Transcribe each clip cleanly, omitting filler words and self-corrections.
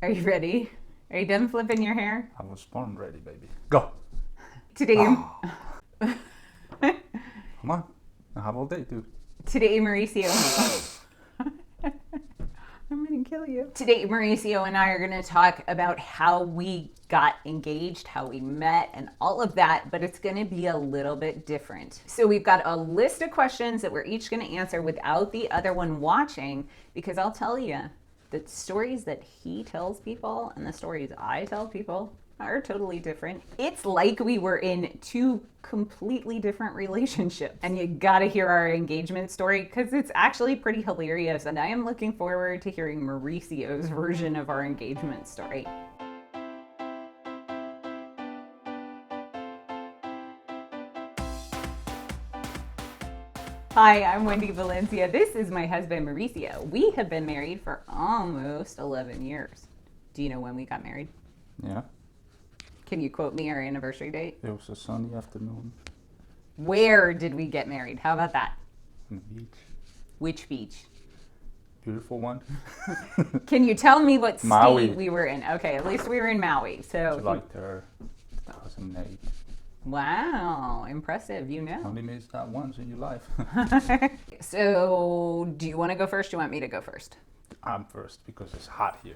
Are you ready? Are you done flipping your hair? I was born ready, baby. Go. Today, Come on. I have all day, dude. today, Mauricio. I'm gonna kill you. Today, Mauricio and I are gonna talk about how we got engaged, how we met, and all of that, but it's gonna be a little bit different. So we've got a list of questions that we're each gonna answer without the other one watching, because I'll tell you, the stories that he tells people and the stories I tell people are totally different. It's like we were in two completely different relationships. And you gotta hear our engagement story because it's actually pretty hilarious. And I am looking forward to hearing Mauricio's version of our engagement story. Hi, I'm Wendy Valencia. This is my husband, Mauricio. We have been married for almost 11 years. Do you know when we got married? Yeah. Can you quote me our anniversary date? It was a sunny afternoon Where did we get married? How about that? on the beach. Which beach? Beautiful one. Can you tell me what Maui. state we were in? Okay, at least we were in Maui. So, July 3rd, 2008. wow, impressive. You know. Only missed that once in your life. So, do you want to go first? Do you want me to go first? I'm first because it's hot here.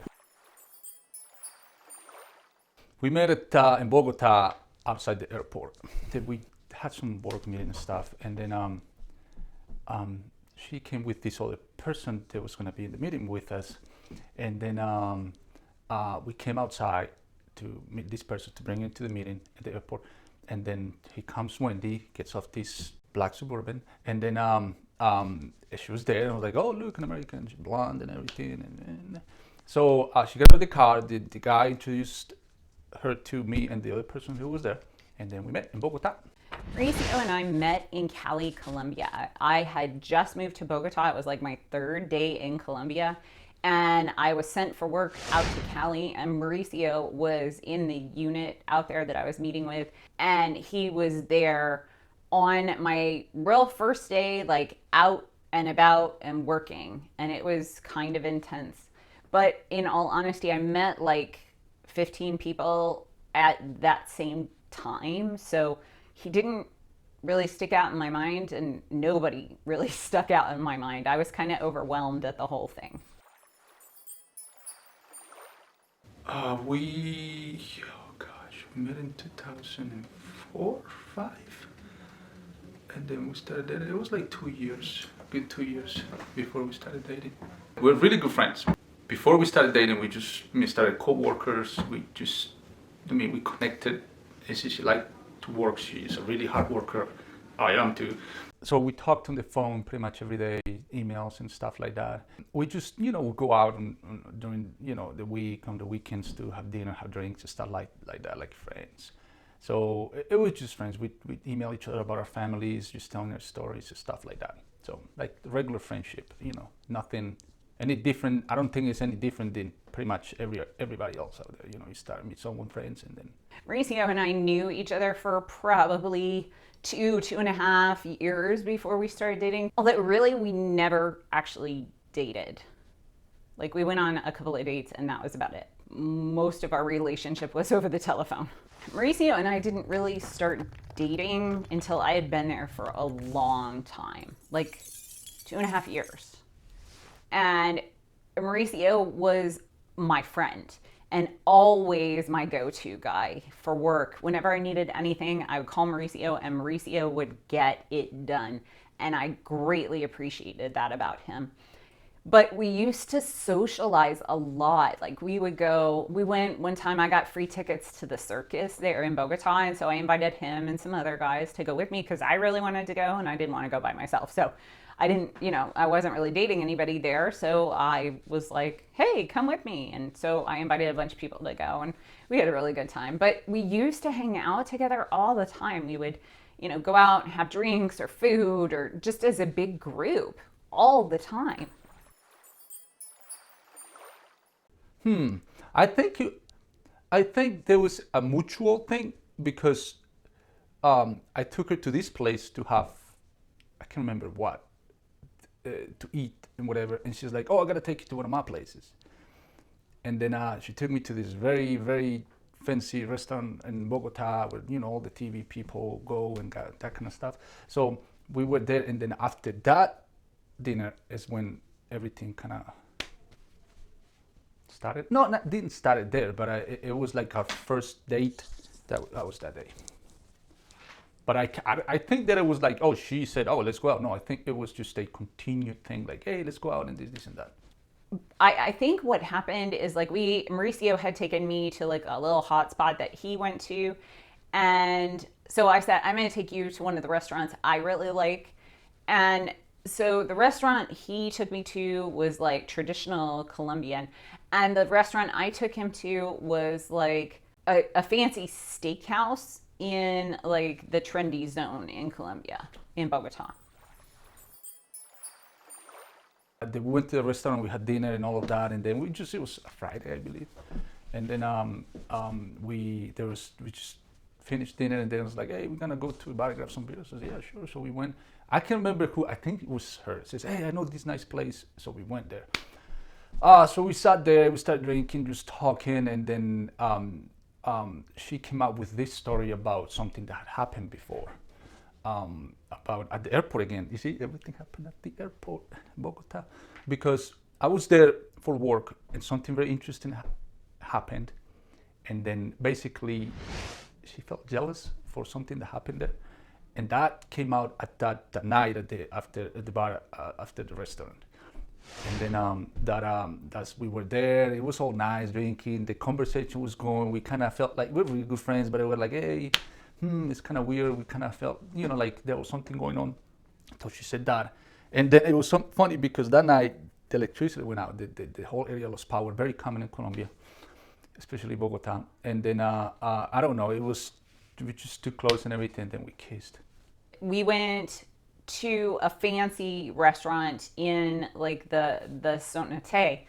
We met in Bogota outside the airport. We had some work meeting and stuff, and then she came with this other person that was going to be in the meeting with us, and then we came outside to meet this person to bring him to the meeting at the airport, and then he comes. Wendy gets off this black Suburban, and then she was there, and I was like, "Oh, look, an American, she's blonde and everything," and so she got out of the car. The guy introduced her to me and the other person who was there, and then we met in Bogota. Mauricio and I met in Cali, Colombia. I had just moved to Bogota. It was like my third day in Colombia, and I was sent for work out to Cali, and Mauricio was in the unit out there that I was meeting with, and he was there on my real first day, like out and about and working, and it was kind of intense. But in all honesty, I met like 15 people at that same time. So he didn't really stick out in my mind, and nobody really stuck out in my mind. I was kind of overwhelmed at the whole thing. We met in 2004, 5, and then we started dating. It was like 2 years, good 2 years before we started dating. We're really good friends. Before we started dating, we started co-workers. We connected. She liked to work. She's a really hard worker. I am too. So we talked on the phone pretty much every day, emails and stuff like that. We just, go out during, the week, on the weekends to have dinner, have drinks and stuff like that, like friends. So it was just friends. We'd email each other about our families, just telling our stories and stuff like that. So like regular friendship, nothing any different. I don't think it's any different than pretty much everybody else out there. You start to meet someone, friends, and then. Mauricio and I knew each other for probably 2.5 years before we started dating. Although really we never actually dated. Like we went on a couple of dates and that was about it. Most of our relationship was over the telephone. Mauricio and I didn't really start dating until I had been there for a long time, like 2.5 years. And Mauricio was my friend and always my go-to guy for work. Whenever I needed anything, I would call Mauricio and Mauricio would get it done. And I greatly appreciated that about him. But we used to socialize a lot. Like we went one time, I got free tickets to the circus there in Bogota. And so I invited him and some other guys to go with me because I really wanted to go and I didn't want to go by myself. So I didn't, I wasn't really dating anybody there. So I was like, hey, come with me. And so I invited a bunch of people to go and we had a really good time. But we used to hang out together all the time. We would, go out and have drinks or food or just as a big group all the time. I think there was a mutual thing because I took her to this place to have, I can't remember what, to eat and whatever. And she's like, oh, I got to take you to one of my places. And then she took me to this very, very fancy restaurant in Bogota where, all the TV people go and got that kind of stuff. So we were there, and then after that dinner is when everything kind of started. No, didn't start it there, but it was like our first date. That was that day. But I think that it was like, oh, she said, oh, let's go out. No, I think it was just a continued thing, like, hey, let's go out and this and that. I think what happened is like Mauricio had taken me to like a little hot spot that he went to. And so I said, I'm going to take you to one of the restaurants I really like. And so the restaurant he took me to was like traditional Colombian. And the restaurant I took him to was like a fancy steakhouse in like the trendy zone in Colombia, in Bogota. We went to the restaurant, we had dinner and all of that, and then it was a Friday, I believe. And then we just finished dinner, and then it was like, hey, we're gonna go to a bar, grab some beers. I said, yeah, sure. So we went. I can't remember who, I think it was her. Says, hey, I know this nice place. So we went there. So we sat there, we started drinking, just talking, and then she came out with this story about something that had happened before. About at the airport again. You see, everything happened at the airport, Bogota, because I was there for work and something very interesting happened, and then basically she felt jealous for something that happened there, and that came out at that night at the bar after the restaurant, and then that's we were there. It was all nice drinking. The conversation was going. We kind of felt like we were really good friends, but we were like, hey. It's kind of weird. We kind of felt, like there was something going on. So she said that. And then it was so funny because that night the electricity went out. The whole area lost power, very common in Colombia, especially Bogota. And then, I don't know, we just too close and everything, and then we kissed. We went to a fancy restaurant in like the Sonate.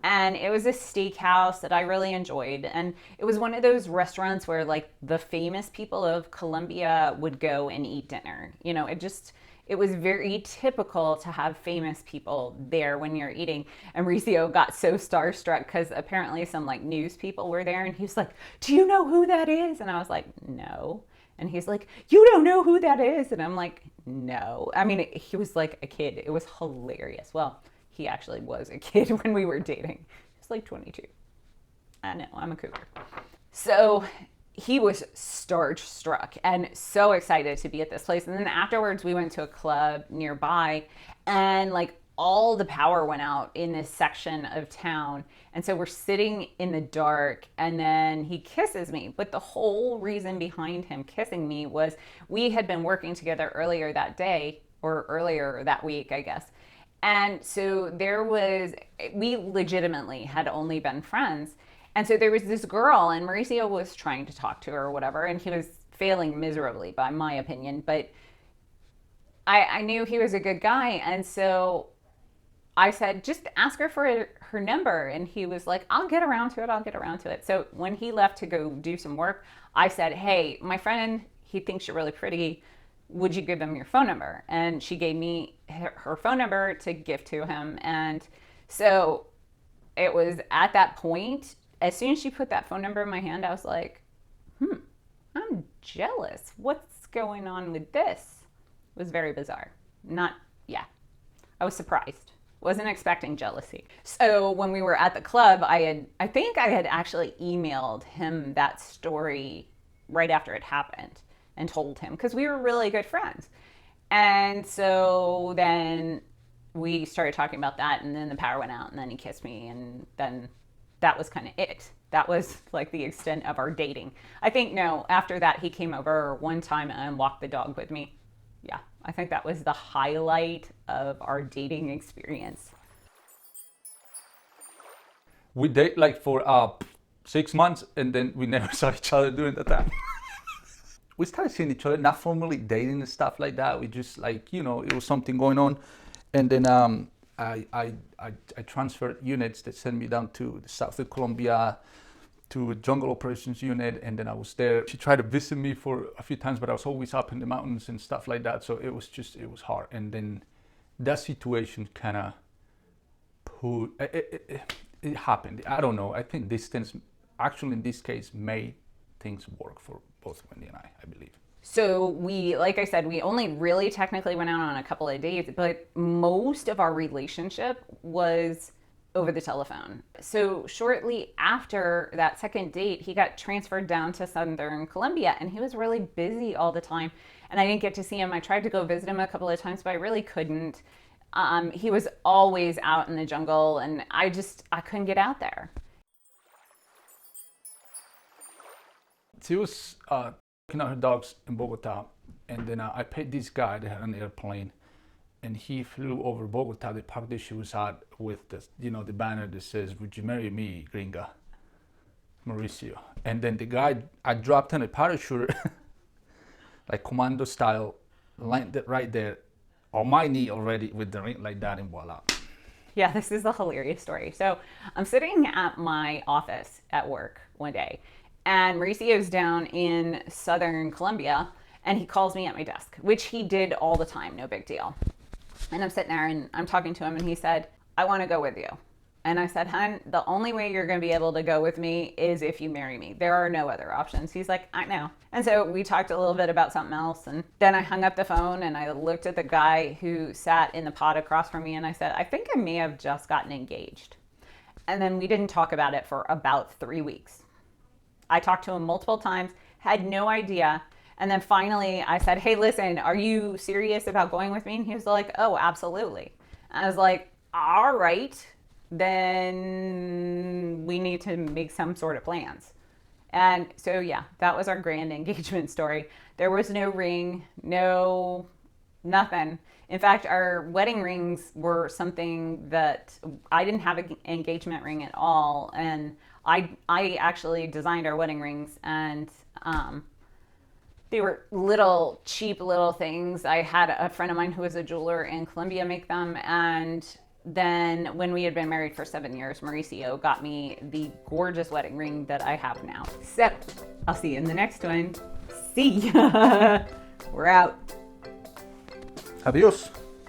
And it was a steakhouse that I really enjoyed. And it was one of those restaurants where like the famous people of Colombia would go and eat dinner. It was very typical to have famous people there when you're eating. And Mauricio got so starstruck because apparently some like news people were there. And he was like, do you know who that is? And I was like, no. And he's like, you don't know who that is? And I'm like, no. I mean, he was like a kid. It was hilarious. Well, he actually was a kid when we were dating. He was like 22. I know, I'm a cougar. So he was starstruck and so excited to be at this place. And then afterwards, we went to a club nearby, and like all the power went out in this section of town. And so we're sitting in the dark, and then he kisses me. But the whole reason behind him kissing me was we had been working together earlier that day, or earlier that week, I guess. And so we legitimately had only been friends. And so there was this girl, and Mauricio was trying to talk to her or whatever, and he was failing miserably, by my opinion. But I knew he was a good guy. And so I said, just ask her for her number. And he was like, I'll get around to it. So when he left to go do some work, I said, hey, my friend, he thinks you're really pretty. Would you give them your phone number? And she gave me her phone number to give to him. And so it was at that point, as soon as she put that phone number in my hand, I was like, I'm jealous. What's going on with this? It was very bizarre. I was surprised. Wasn't expecting jealousy. So when we were at the club, I think I had actually emailed him that story right after it happened and told him, because we were really good friends. And so then we started talking about that, and then the power went out, and then he kissed me, and then that was kind of it. That was like the extent of our dating. I think, no, after that he came over one time and walked the dog with me. Yeah, I think that was the highlight of our dating experience. We date like for 6 months, and then we never saw each other during that time. We started seeing each other, not formally dating and stuff like that. We just like, it was something going on. And then I transferred units that sent me down to the south of Colombia to a jungle operations unit. And then I was there. She tried to visit me for a few times, but I was always up in the mountains and stuff like that. So it was hard. And then that situation kind of it happened. I don't know. I think distance, actually in this case, made things work for both Wendy and I believe. So we, like I said, we only really technically went out on a couple of dates, but most of our relationship was over the telephone. So shortly after that second date, he got transferred down to Southern Colombia, and he was really busy all the time. And I didn't get to see him. I tried to go visit him a couple of times, but I really couldn't. He was always out in the jungle, and I couldn't get out there. She was taking out her dogs in Bogota, and then I paid this guy that had an airplane, and he flew over Bogota. They parked the shoes out with the, the banner that says, "Would you marry me, gringa? Mauricio." And then the guy, I dropped on a parachute, like commando style, landed right there on my knee already with the ring like that, and voila. Yeah, this is a hilarious story. So I'm sitting at my office at work one day, and Mauricio's down in Southern Colombia, and he calls me at my desk, which he did all the time, no big deal. And I'm sitting there and I'm talking to him, and he said, "I want to go with you." And I said, "Hun, the only way you're going to be able to go with me is if you marry me. There are no other options." He's like, "I know." And so we talked a little bit about something else. And then I hung up the phone and I looked at the guy who sat in the pod across from me, and I said, "I think I may have just gotten engaged." And then we didn't talk about it for about 3 weeks. I talked to him multiple times, had no idea. And then finally I said, "Hey, listen, are you serious about going with me?" And he was like, "Oh, absolutely." I was like, "All right, then we need to make some sort of plans." And so, yeah, that was our grand engagement story. There was no ring, no nothing. In fact, our wedding rings were something that I didn't have an engagement ring at all. And I actually designed our wedding rings, and they were little cheap little things. I had a friend of mine who was a jeweler in Colombia make them, and then when we had been married for 7 years, Mauricio got me the gorgeous wedding ring that I have now. So I'll see you in the next one. See ya. We're out. Adios.